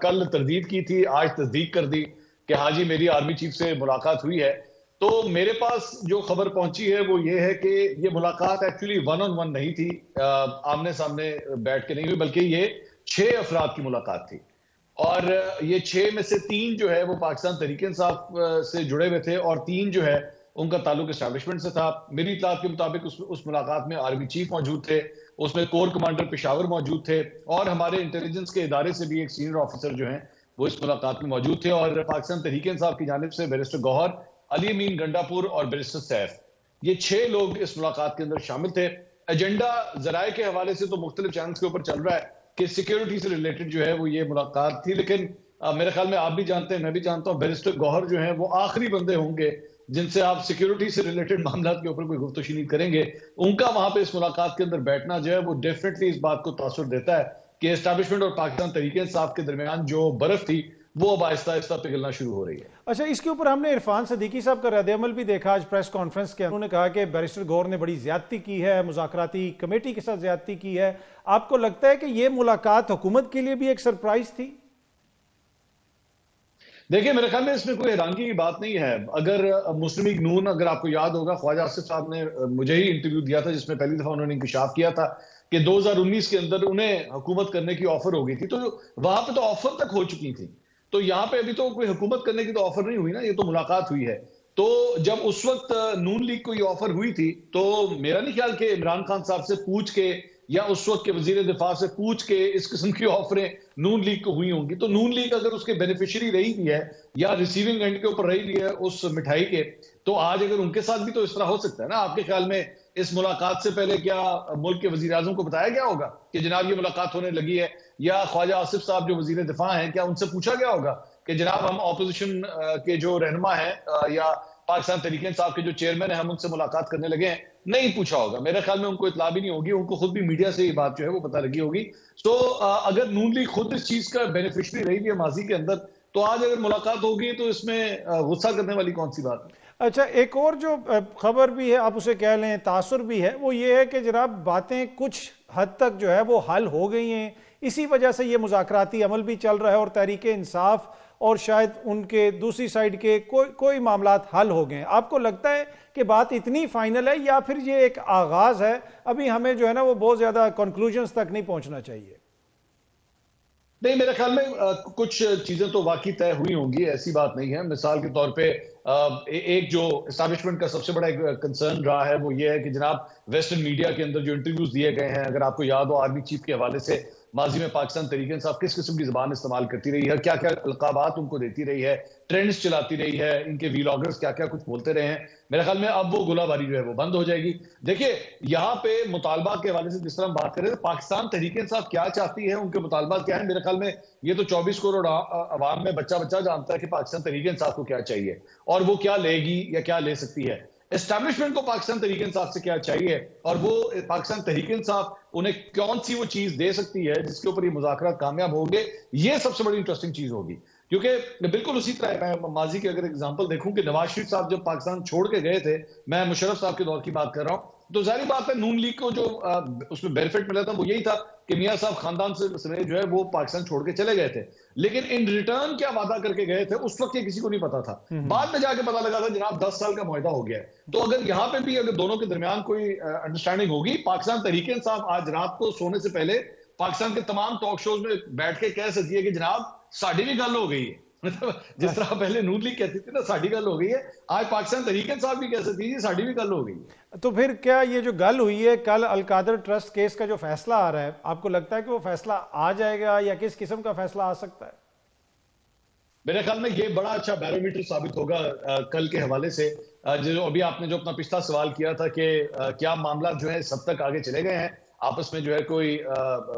کل تردید کی تھی آج تصدیق کر دی کہ ہاں جی میری آرمی چیف سے ملاقات ہوئی ہے. تو میرے پاس جو خبر پہنچی ہے وہ یہ ہے کہ یہ ملاقات ایکچولی 1-on-1 نہیں تھی، آمنے سامنے بیٹھ کے نہیں ہوئی، بلکہ یہ 6 افراد کی ملاقات تھی. اور یہ 6 میں سے 3 جو ہے وہ پاکستان تحریک انصاف سے جڑے ہوئے تھے اور 3 جو ہے ان کا تعلق اسٹیبلشمنٹ سے تھا. میری اطلاعات کے مطابق اس ملاقات میں آرمی چیف موجود تھے، اس میں کور کمانڈر پشاور موجود تھے اور ہمارے انٹیلیجنس کے ادارے سے بھی ایک سینئر آفیسر جو ہیں وہ اس ملاقات میں موجود تھے. اور پاکستان تحریک انصاف کی جانب سے بیرسٹر گوہر، علی امین گنڈاپور اور بیرسٹر سیف، یہ 6 لوگ اس ملاقات کے اندر شامل تھے. ایجنڈا ذرائع کے حوالے سے تو مختلف چینلز کے اوپر چل رہا ہے کہ سیکیورٹی سے ریلیٹڈ جو ہے وہ یہ ملاقات تھی، لیکن میرے خیال میں آپ بھی جانتے ہیں، میں بھی جانتا ہوں، بیرسٹر گوہر جو ہیں وہ آخری بندے ہوں گے جن سے آپ سیکیورٹی سے ریلیٹڈ معاملات کے اوپر کوئی گفت و شنید کریں گے. ان کا وہاں پہ اس ملاقات کے اندر بیٹھنا جو ہے وہ ڈیفینیٹلی اس بات کو تاثر دیتا ہے کہ اسٹیبلشمنٹ اور پاکستان تحریک انصاف کے درمیان جو برف تھی وہ اب آہستہ آہستہ پگھلنا شروع ہو رہی ہے. اچھا، اس کے اوپر ہم نے عرفان صدیقی صاحب کا رد عمل بھی دیکھا آج پریس کانفرنس کے. انہوں نے کہا کہ بیرسٹر گوہر نے بڑی زیادتی کی ہے، مذاکراتی کمیٹی کے ساتھ زیادتی کی ہے. آپ کو لگتا ہے کہ یہ ملاقات حکومت کے لیے بھی ایک سرپرائز تھی؟ دیکھیں میرے خیال میں اس میں کوئی حیرانگی کی بات نہیں ہے. اگر مسلم لیگ نون، اگر آپ کو یاد ہوگا، خواجہ آصف صاحب نے مجھے ہی انٹرویو دیا تھا جس میں پہلی دفعہ انہوں نے انکشاف کیا تھا کہ 2019 کے اندر انہیں حکومت کرنے کی آفر ہو گئی تھی، تو وہاں پہ تو آفر تک ہو چکی تھی. تو یہاں پہ ابھی تو کوئی حکومت کرنے کی تو آفر نہیں ہوئی نا، یہ تو ملاقات ہوئی ہے. تو جب اس وقت نون لیگ کو یہ آفر ہوئی تھی تو میرا نہیں خیال کہ عمران خان صاحب سے پوچھ کے یا اس وقت کے وزیر دفاع سے پوچھ کے اس قسم کی آفریں نون لیگ کو ہوئی ہوں گی. تو نون لیگ اگر اس کے بینیفیشری رہی بھی ہے یا ریسیونگ اینڈ کے اوپر رہی بھی ہے اس مٹھائی کے، تو آج اگر ان کے ساتھ بھی تو اس طرح ہو سکتا ہے نا. آپ کے خیال میں اس ملاقات سے پہلے کیا ملک کے وزیر اعظم کو بتایا گیا ہوگا کہ جناب یہ ملاقات ہونے لگی ہے؟ یا خواجہ آصف صاحب جو وزیر دفاع ہیں کیا ان سے پوچھا گیا ہوگا کہ جناب ہم اپوزیشن کے جو رہنما ہیں یا پاکستان تحریک انصاف کے جو چیئرمین ہیں ہم ان سے ملاقات کرنے لگے ہیں؟ نہیں پوچھا ہوگا. میرے خیال میں ان کو اطلاع بھی نہیں ہوگی، ان کو خود بھی میڈیا سے یہ بات جو ہے وہ پتہ لگی ہوگی. تو اگر نون لیگ خود اس چیز کا بینیفیشری رہی بھی ہے ماضی کے اندر، تو آج اگر ملاقات ہوگی تو اس میں غصہ کرنے والی کون سی بات ہے؟ اچھا، ایک اور جو خبر بھی ہے، آپ اسے کہہ لیں تاثر بھی ہے، وہ یہ ہے کہ جناب باتیں کچھ حد تک جو ہے وہ حل ہو گئی ہیں. اسی وجہ سے یہ مذاکراتی عمل بھی چل رہا ہے اور تحریک انصاف اور شاید ان کے دوسری سائیڈ کے کوئی معاملات حل ہو گئے ہیں. آپ کو لگتا ہے کہ بات اتنی فائنل ہے یا پھر یہ ایک آغاز ہے، ابھی ہمیں جو ہے نا وہ بہت زیادہ کنکلوژنز تک نہیں پہنچنا چاہیے؟ نہیں، میرے خیال میں کچھ چیزیں تو واقعی طے ہوئی ہوں گی، ایسی بات نہیں ہے. مثال کے طور پہ ایک جو اسٹیبلشمنٹ کا سب سے بڑا کنسرن رہا ہے وہ یہ ہے کہ جناب ویسٹرن میڈیا کے اندر جو انٹرویوز دیے گئے ہیں، اگر آپ کو یاد ہو آرمی چیف کے حوالے سے ماضی میں پاکستان تحریک انصاف کس قسم کی زبان استعمال کرتی رہی ہے، کیا کیا القابات ان کو دیتی رہی ہے، ٹرینڈز چلاتی رہی ہے، ان کے ویلاگرز کیا کیا کچھ بولتے رہے ہیں. میرے خیال میں اب وہ گولہ باری جو ہے وہ بند ہو جائے گی. دیکھیں یہاں پہ مطالبات کے حوالے سے جس طرح ہم بات کریں تو پاکستان تحریک انصاف کیا چاہتی ہے، ان کے مطالبات کیا ہیں، میرے خیال میں یہ تو 24 کروڑ عوام میں بچہ جانتا ہے کہ پاکستان تحریک انصاف کو کیا چاہیے اور وہ کیا لے گی یا کیا لے سکتی ہے. اسٹیبلشمنٹ کو پاکستان تحریک انصاف سے کیا چاہیے اور وہ پاکستان تحریک انصاف انہیں کون سی وہ چیز دے سکتی ہے جس کے اوپر یہ مذاکرات کامیاب ہوں گے، یہ سب سے بڑی انٹرسٹنگ چیز ہوگی. کیونکہ بالکل اسی طرح میں ماضی کے اگر اگزامپل دیکھوں کہ نواز شریف صاحب جب پاکستان چھوڑ کے گئے تھے، میں مشرف صاحب کے دور کی بات کر رہا ہوں، تو ظاہری بات ہے نون لیگ کو جو اس میں بینیفٹ ملا تھا وہ یہی تھا کہ میاں صاحب خاندان سے جو ہے وہ پاکستان چھوڑ کے چلے گئے تھے، لیکن ان ریٹرن کیا وعدہ کر کے گئے تھے اس وقت یہ کسی کو نہیں پتا تھا. بعد میں جا کے پتا لگا تھا جناب 10 سال کا معاہدہ ہو گیا ہے. تو اگر یہاں پہ بھی اگر دونوں کے درمیان کوئی انڈرسٹینڈنگ ہوگی، پاکستان تحریک انصاف آج رات کو سونے سے پہلے پاکستان کے تمام ٹاک شوز میں بیٹھ کے کہہ سکتی ہے کہ جناب ساڈی بھی گل ہو گئی ہے. جس طرح پہلے نون لیگ کہتی تھی نا ساڈی گل ہو گئی ہے، آج پاکستان تحریک انصاف بھی کہہ سکتی ہے ساڈی بھی گل ہو گئی ہے. تو پھر کیا یہ جو گل ہوئی ہے کل القادر ٹرسٹ کیس کا جو فیصلہ آ رہا ہے، آپ کو لگتا ہے کہ وہ فیصلہ آ جائے گا یا کس قسم کا فیصلہ آ سکتا ہے؟ میرے خیال میں یہ بڑا اچھا بیرومیٹر ثابت ہوگا کل کے حوالے سے. جو ابھی آپ نے جو اپنا پچھلا سوال کیا تھا کہ کیا معاملات جو ہے سب تک آگے چلے گئے ہیں، آپس میں جو ہے کوئی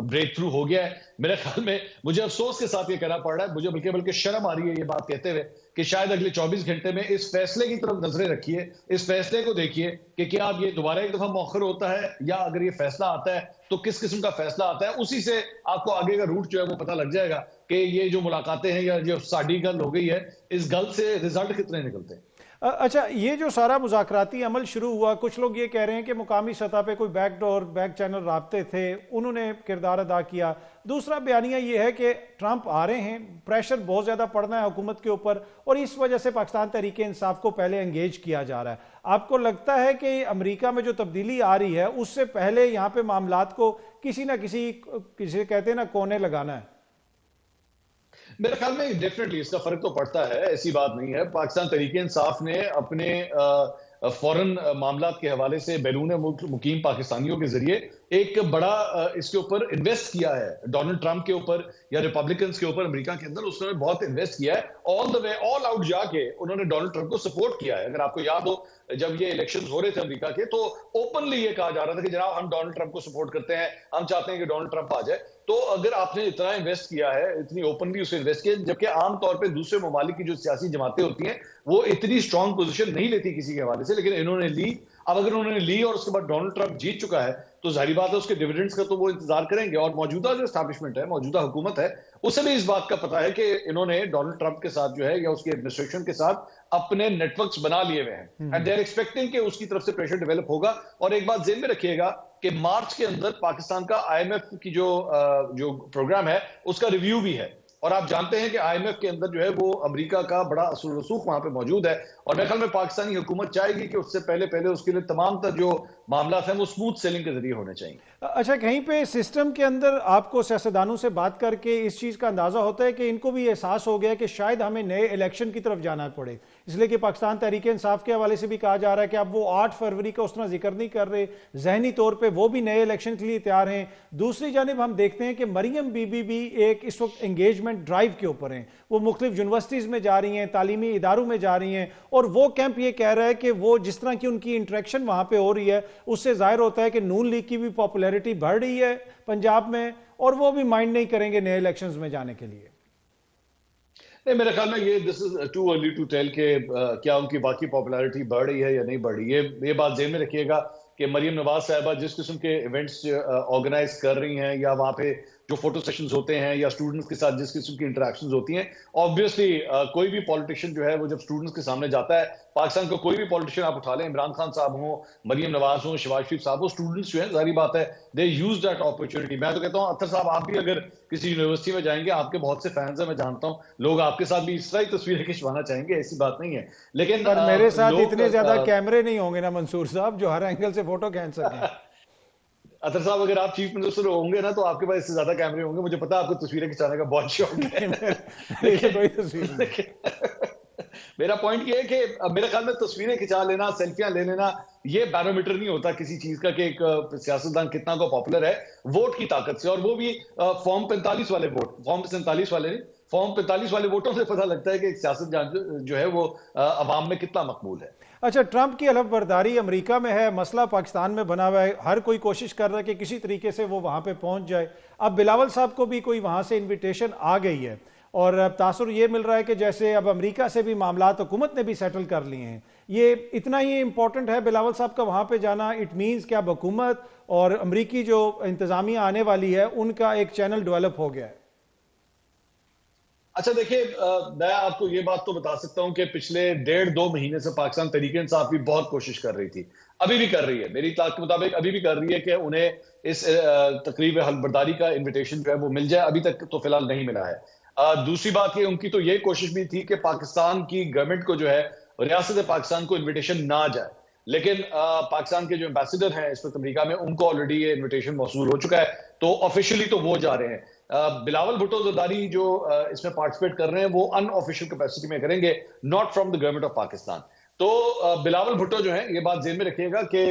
بریک تھرو ہو گیا ہے. میرے خیال میں مجھے افسوس کے ساتھ یہ کہنا پڑ رہا ہے, مجھے بلکہ شرم آ رہی ہے یہ بات کہتے ہوئے کہ شاید اگلے 24 گھنٹے میں اس فیصلے کی طرف نظریں رکھیے, اس فیصلے کو دیکھیے کہ کیا اب یہ دوبارہ ایک دفعہ مؤخر ہوتا ہے, یا اگر یہ فیصلہ آتا ہے تو کس قسم کا فیصلہ آتا ہے. اسی سے آپ کو آگے کا روٹ جو ہے وہ پتہ لگ جائے گا کہ یہ جو ملاقاتیں ہیں یا جو ساڑی گل ہو گئی ہے, اس گل سے رزلٹ کتنے نکلتے ہیں. اچھا, یہ جو سارا مذاکراتی عمل شروع ہوا, کچھ لوگ یہ کہہ رہے ہیں کہ مقامی سطح پہ کوئی بیک ڈور بیک چینل رابطے تھے, انہوں نے کردار ادا کیا. دوسرا بیانیہ یہ ہے کہ ٹرمپ آ رہے ہیں, پریشر بہت زیادہ پڑنا ہے حکومت کے اوپر, اور اس وجہ سے پاکستان تحریک انصاف کو پہلے انگیج کیا جا رہا ہے. آپ کو لگتا ہے کہ امریکہ میں جو تبدیلی آ رہی ہے اس سے پہلے یہاں پہ معاملات کو کسی نہ کسی کہتے ہیں نا کونے لگانا ہے؟ میرے خیال میں ڈیفینیٹلی اس کا فرق تو پڑتا ہے, ایسی بات نہیں ہے. پاکستان تحریک انصاف نے اپنے فورن معاملات کے حوالے سے بیرون ملک مقیم پاکستانیوں کے ذریعے ایک بڑا اس کے اوپر انویسٹ کیا ہے, ڈونلڈ ٹرمپ کے اوپر یا ریپبلکنز کے اوپر امریکہ کے اندر اس نے بہت انویسٹ کیا ہے. آل دا وے آل آؤٹ جا کے انہوں نے ڈونلڈ ٹرمپ کو سپورٹ کیا ہے. اگر آپ کو یاد ہو جب یہ الیکشنز ہو رہے تھے امریکہ کے, تو اوپنلی یہ کہا جا رہا تھا کہ جناب ہم ڈونلڈ ٹرمپ کو سپورٹ کرتے ہیں, ہم چاہتے ہیں کہ ڈونلڈ ٹرمپ آ جائے. تو اگر آپ نے اتنا انویسٹ کیا ہے, اتنی اوپنلی اسے انویسٹ کیا, جبکہ عام طور پہ دوسرے ممالک کی جو سیاسی جماعتیں ہوتی ہیں وہ اتنی اسٹرانگ پوزیشن نہیں لیتی کسی کے حوالے سے, لیکن انہوں نے لی. اب اگر انہوں نے لی اور اس کے بعد ڈونلڈ ٹرمپ جیت چکا ہے تو ظاہری بات ہے اس کے ڈیویڈنڈز کا تو وہ انتظار کریں گے. اور موجودہ جو اسٹیبلشمنٹ ہے, موجودہ حکومت ہے, اسے بھی اس بات کا پتہ ہے کہ انہوں نے ڈونلڈ ٹرمپ کے ساتھ جو ہے یا اس کی ایڈمنسٹریشن کے ساتھ اپنے نیٹ ورکس بنا لیے ہوئے ہیں, اینڈ دے آر ایکسپیکٹنگ کہ اس کی طرف سے پریشر ڈیولپ ہوگا. اور ایک بات ذہن میں رکھیے گا کہ مارچ کے اندر پاکستان کا آئی ایم ایف کی جو پروگرام ہے اس کا ریویو بھی ہے, اور آپ جانتے ہیں کہ آئی ایم ایف کے اندر جو ہے وہ امریکہ کا بڑا اثر و رسوخ وہاں پہ موجود ہے. اور میرے خیال میں پاکستانی حکومت چاہے گی کہ اس سے پہلے اس کے لیے تمام تر جو معاملات ہیں وہ اسموتھ سیلنگ کے ذریعے ہونے چاہیے. اچھا, کہیں پہ سسٹم کے اندر آپ کو سیاستدانوں سے بات کر کے اس چیز کا اندازہ ہوتا ہے کہ ان کو بھی احساس ہو گیا کہ شاید ہمیں نئے الیکشن کی طرف جانا پڑے, اس لیے کہ پاکستان تحریک انصاف کے حوالے سے بھی کہا جا رہا ہے کہ اب وہ 8 فروری کا اس طرح ذکر نہیں کر رہے, ذہنی طور پہ وہ بھی نئے الیکشن کے لیے تیار ہیں. دوسری جانب ہم دیکھتے ہیں کہ مریم بی بی بھی ایک اس وقت انگیجمنٹ ڈرائیو کے اوپر ہیں, وہ مختلف یونیورسٹیز میں جا رہی ہیں, تعلیمی اداروں میں جا رہی ہیں, اور وہ کیمپ یہ کہہ رہا ہے کہ وہ جس طرح کی ان کی انٹریکشن وہاں پہ ہو رہی ہے اس سے ظاہر ہوتا ہے کہ نون لیگ کی بھی پاپولیرٹی بڑھ رہی ہے پنجاب میں, اور وہ بھی مائنڈ نہیں کریں گے نئے الیکشنز میں جانے کے لیے. نہیں, میرے خیال میں یہ دس از ٹو ارلی ٹو ٹیل کہ کیا ان کی باقی پاپولیرٹی بڑھ رہی ہے یا نہیں بڑھ رہی ہے. یہ بات ذہن میں رکھیے گا کہ مریم نواز صاحبہ جس قسم کے ایونٹس آرگنائز کر رہی ہیں, یا وہاں پہ جو فوٹو سیشنز ہوتے ہیں, یا اسٹوڈنٹس کے ساتھ جس قسم کی انٹریکشنز ہوتی ہیں, آبویسلی کوئی بھی پولیٹیشین جو ہے وہ جب اسٹوڈنٹس کے سامنے جاتا ہے, پاکستان کا کوئی بھی پولیٹیشین آپ اٹھا لیں, عمران خان صاحب ہوں, مریم نواز ہوں, شہباز شریف صاحب ہوں, اسٹوڈنٹس جو ہیں ظاہری بات ہے دے یوز دیٹ اپرچونٹی. میں تو کہتا ہوں اطہر صاحب آپ بھی اگر کسی یونیورسٹی میں جائیں گے, آپ کے بہت سے فینز ہیں, میں جانتا ہوں لوگ آپ کے ساتھ بھی اس طرح ہی تصویریں کھنچوانا چاہیں گے, ایسی بات نہیں ہے. لیکن میرے ساتھ اتنے زیادہ کیمرے نہیں ہوں گے نا منصور صاحب جو ہر اینگل سے فوٹو کھینچ سکیں. اطہر صاحب اگر آپ چیف منسٹر ہوں گے نا تو آپ کے پاس اس سے زیادہ کیمرے ہوں گے, مجھے پتا آپ کو تصویریں کھنچانے کا بہت شوق ہے. میرا پوائنٹ یہ ہے کہ میرے خیال میں تصویریں کھنچا لینا, سیلفیاں لے لینا, یہ بیرومیٹر نہیں ہوتا کسی چیز کا کہ ایک سیاستدان کتنا کو پاپولر ہے ووٹ کی طاقت سے, اور وہ بھی فارم 45 والے ووٹ, فارم 47 والے نہیں, فارم 45 والے ووٹوں سے پتہ لگتا ہے کہ ایک سیاست جو ہے وہ عوام میں کتنا مقبول ہے. اچھا, ٹرمپ کی حلف برداری امریکہ میں ہے, مسئلہ پاکستان میں بنا ہوا ہے, ہر کوئی کوشش کر رہا ہے کہ کسی طریقے سے وہ وہاں پہ پہنچ جائے. اب بلاول صاحب کو بھی کوئی وہاں سے انویٹیشن آ گئی ہے, اور اب تاثر یہ مل رہا ہے کہ جیسے اب امریکہ سے بھی معاملات حکومت نے بھی سیٹل کر لیے ہیں. یہ اتنا ہی امپورٹنٹ ہے بلاول صاحب کا وہاں پہ جانا, اٹ مینز کہ اب حکومت اور امریکی جو انتظامیہ آنے والی ہے ان کا ایک چینل ڈیولپ ہو گیا ہے. اچھا دیکھیں, میں آپ کو یہ بات تو بتا سکتا ہوں کہ پچھلے 1.5-2 مہینے سے پاکستان تحریک انصاف بھی بہت کوشش کر رہی تھی, ابھی بھی کر رہی ہے, میری اطلاع کے مطابق ابھی بھی کر رہی ہے کہ انہیں اس تقریب حلف برداری کا انویٹیشن جو ہے وہ مل جائے. ابھی تک تو فی الحال نہیں ملا ہے. دوسری بات یہ ان کی تو یہ کوشش بھی تھی کہ پاکستان کی گورنمنٹ کو جو ہے ریاست پاکستان کو انویٹیشن نہ جائے, لیکن پاکستان کے جو ایمبیسیڈر ہیں اس وقت امریکہ میں ان کو آلریڈی یہ انویٹیشن موصول ہو چکا ہے, تو آفیشلی تو وہ جا رہے ہیں. بلاول بھٹو زرداری جو اس میں پارٹیسپیٹ کر رہے ہیں وہ ان آفیشیل کیپیسٹی میں کریں گے, not from the government of Pakistan. تو بلاول بھٹو جو ہیں, یہ بات ذہن میں رکھیے گا کہ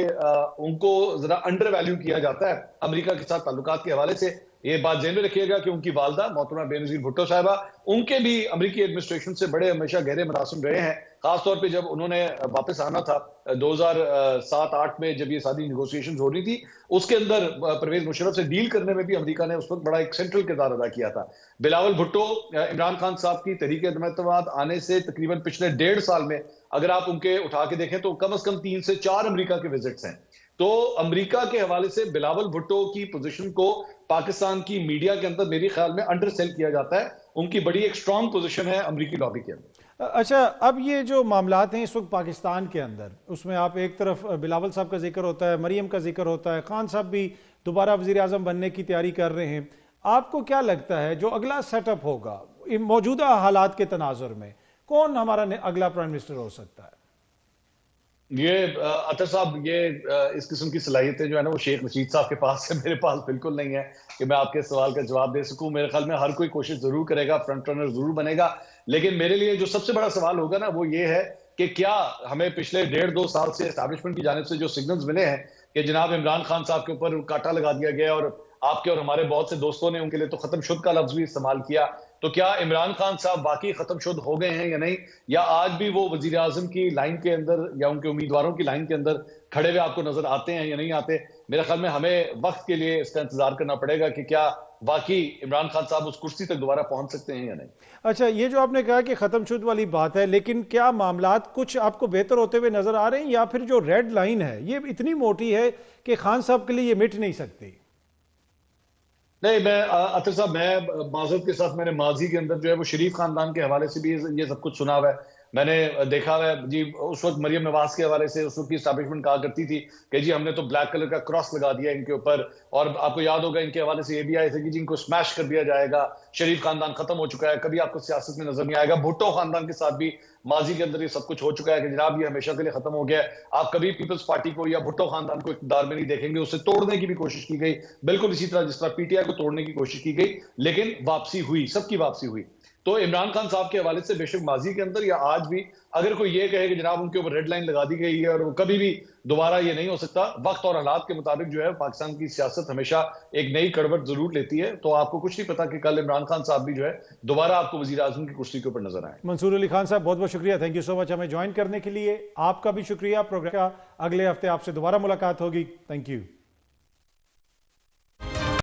ان کو ذرا انڈر ویلیو کیا جاتا ہے امریکہ کے ساتھ تعلقات کے حوالے سے. یہ بات ذہن میں رکھیے گا کہ ان کی والدہ محترمہ بینظیر بھٹو صاحبہ، ان کے بھی امریکی ایڈمنسٹریشن سے بڑے ہمیشہ گہرے مراسم رہے ہیں، خاص طور پہ جب انہوں نے واپس آنا تھا 2007-8 میں جب یہ ساری نیگوسیشنز ہو رہی تھی، اس کے اندر پرویز مشرف سے ڈیل کرنے میں بھی امریکہ نے اس وقت بڑا ایک سینٹرل کردار ادا کیا تھا۔ بلاول بھٹو عمران خان صاحب کی تحریک اعتماد آنے سے تقریباً پچھلے 1.5 سال میں اگر آپ ان کے اٹھا کے دیکھیں تو کم از کم 3 سے 4 امریکہ کے وزٹس ہیں۔ تو امریکہ کے حوالے سے بلاول بھٹو کی پوزیشن کو پاکستان کی میڈیا کے اندر میری خیال میں انڈر سیل کیا جاتا ہے، ان کی بڑی ایک سٹرونگ پوزیشن ہے امریکی لابی کے اندر۔ اچھا، اب یہ جو معاملات ہیں اس وقت پاکستان کے اندر، اس میں آپ ایک طرف بلاول صاحب کا ذکر ہوتا ہے، مریم کا ذکر ہوتا ہے، خان صاحب بھی دوبارہ وزیر اعظم بننے کی تیاری کر رہے ہیں، آپ کو کیا لگتا ہے جو اگلا سیٹ اپ ہوگا موجودہ حالات کے تناظر میں، کون ہمارا اگلا پرائم منسٹر ہو سکتا ہے؟ یہ عطر صاحب، یہ اس قسم کی صلاحیتیں جو ہے نا وہ شیخ رشید صاحب کے پاس ہے، میرے پاس بالکل نہیں ہے کہ میں آپ کے سوال کا جواب دے سکوں۔ میرے خیال میں ہر کوئی کوشش ضرور کرے گا، فرنٹ رنر ضرور بنے گا، لیکن میرے لیے جو سب سے بڑا سوال ہوگا نا وہ یہ ہے کہ کیا ہمیں پچھلے 1.5-2 سال سے اسٹیبلشمنٹ کی جانب سے جو سگنلز ملے ہیں کہ جناب عمران خان صاحب کے اوپر کاٹا لگا دیا گیا، اور آپ کے اور ہمارے بہت سے دوستوں نے ان کے لیے تو ختم شد کا لفظ بھی استعمال کیا، تو کیا عمران خان صاحب واقعی ختم شد ہو گئے ہیں یا نہیں، یا آج بھی وہ وزیر اعظم کی لائن کے اندر یا ان کے امیدواروں کی لائن کے اندر کھڑے ہوئے آپ کو نظر آتے ہیں یا نہیں آتے؟ میرے خیال میں ہمیں وقت کے لیے اس کا انتظار کرنا پڑے گا کہ کیا واقعی عمران خان صاحب اس کرسی تک دوبارہ پہنچ سکتے ہیں یا نہیں۔ اچھا، یہ جو آپ نے کہا کہ ختم شد والی بات ہے، لیکن کیا معاملات کچھ آپ کو بہتر ہوتے ہوئے نظر آ رہے ہیں، یا پھر جو ریڈ لائن ہے یہ اتنی موٹی ہے کہ خان صاحب کے لیے یہ مٹ نہیں سکتی؟ نہیں، میں عطر صاحب، میں معذرت کے ساتھ میں نے ماضی کے اندر جو ہے وہ شریف خاندان کے حوالے سے بھی یہ سب کچھ سنا ہوا ہے، میں نے دیکھا ہوا ہے جی۔ اس وقت مریم نواز کے حوالے سے اس وقت کی اسٹیبلشمنٹ کہا کرتی تھی کہ جی ہم نے تو بلیک کلر کا کراس لگا دیا ان کے اوپر، اور آپ کو یاد ہوگا ان کے حوالے سے یہ بھی آئے تھے کہ جی ان کو سمیش کر دیا جائے گا، شریف خاندان ختم ہو چکا ہے، کبھی آپ کو سیاست میں نظر نہیں آئے گا۔ بھٹو خاندان کے ساتھ بھی ماضی کے اندر یہ سب کچھ ہو چکا ہے کہ جناب یہ ہمیشہ کے لیے ختم ہو گیا ہے، آپ کبھی پیپلز پارٹی کو یا بھٹو خاندان کو اقتدار میں نہیں دیکھیں گے۔ اسے توڑنے کی بھی کوشش کی گئی، بالکل اسی طرح جس طرح پی ٹی آئی کو توڑنے کی کوشش کی گئی، لیکن واپسی ہوئی، سب کی واپسی ہوئی۔ تو عمران خان صاحب کے حوالے سے بے شک ماضی کے اندر یا آج بھی اگر کوئی یہ کہے کہ جناب ان کے اوپر ریڈ لائن لگا دی گئی ہے اور وہ کبھی بھی دوبارہ یہ نہیں ہو سکتا، وقت اور حالات کے مطابق جو ہے پاکستان کی سیاست ہمیشہ ایک نئی کڑوٹ ضرور لیتی ہے، تو آپ کو کچھ نہیں پتا کہ کل عمران خان صاحب بھی جو ہے دوبارہ آپ کو وزیر اعظم کی کرسی کے اوپر نظر آئیں۔ منصور علی خان صاحب، بہت بہت شکریہ، تھینک یو سو مچ ہمیں جوائن کرنے کے لیے۔ آپ کا بھی شکریہ، پروگرام اگلے ہفتے آپ سے دوبارہ ملاقات ہوگی، تھینک یو۔